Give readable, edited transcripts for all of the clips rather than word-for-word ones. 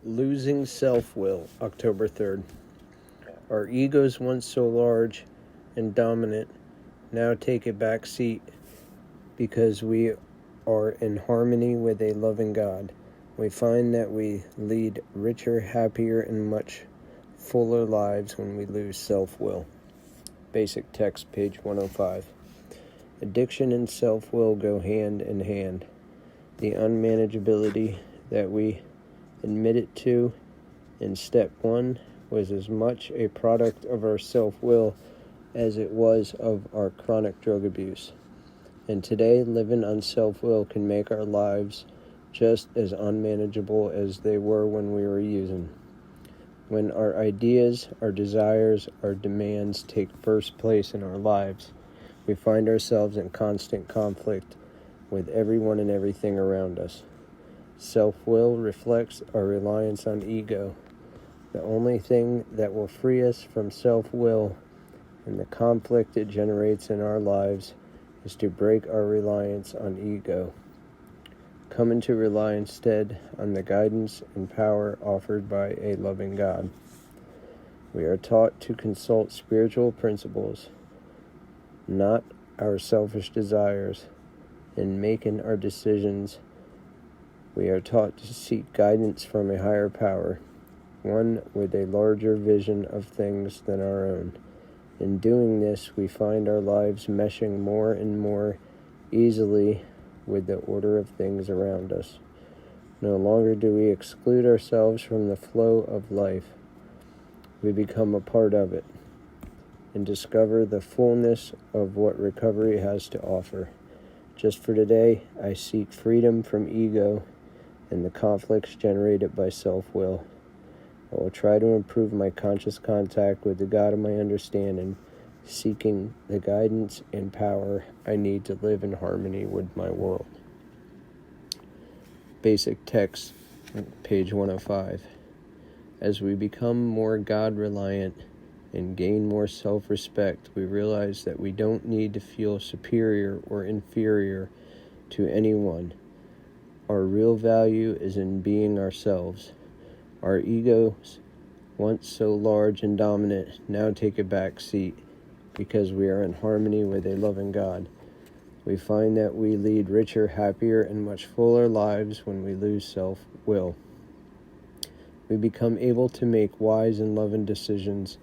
Losing self-will, October 3rd. Our egos, once so large and dominant, now take a back seat because we are in harmony with a loving God. We find that we lead richer, happier, and much fuller lives when we lose self-will. Basic text, page 105. Addiction and self-will go hand in hand. The unmanageability that we admitted to in step 1 was as much a product of our self-will as it was of our chronic drug abuse. And today, living on self-will can make our lives just as unmanageable as they were when we were using. When our ideas, our desires, our demands take first place in our lives, we find ourselves in constant conflict with everyone and everything around us. Self-will reflects our reliance on ego. The only thing that will free us from self-will and the conflict it generates in our lives is to break our reliance on ego. Come to rely instead on the guidance and power offered by a loving God. We are taught to consult spiritual principles, not our selfish desires, in making our decisions. We are taught to seek guidance from a higher power, one with a larger vision of things than our own. In doing this, we find our lives meshing more and more easily with the order of things around us. No longer do we exclude ourselves from the flow of life. We become a part of it and discover the fullness of what recovery has to offer. Just for today, I seek freedom from ego and the conflicts generated by self-will. I will try to improve my conscious contact with the God of my understanding, seeking the guidance and power I need to live in harmony with my world. Basic text, page 105. As we become more God-reliant and gain more self-respect, we realize that we don't need to feel superior or inferior to anyone. Our real value is in being ourselves. Our egos, once so large and dominant, now take a back seat because we are in harmony with a loving God. We find that we lead richer, happier, and much fuller lives when we lose self-will. We become able to make wise and loving decisions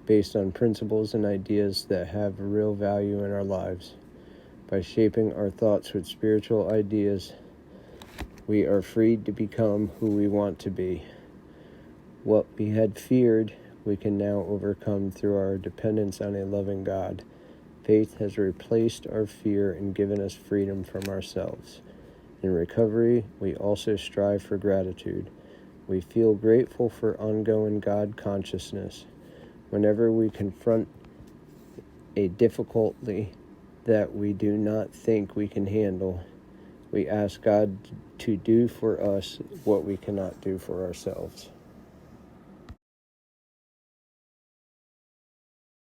based on principles and ideas that have real value in our lives. By shaping our thoughts with spiritual ideas, we are freed to become who we want to be. What we had feared, we can now overcome through our dependence on a loving God. Faith has replaced our fear and given us freedom from ourselves. In recovery, we also strive for gratitude. We feel grateful for ongoing God consciousness. Whenever we confront a difficulty that we do not think we can handle, we ask God to do for us what we cannot do for ourselves.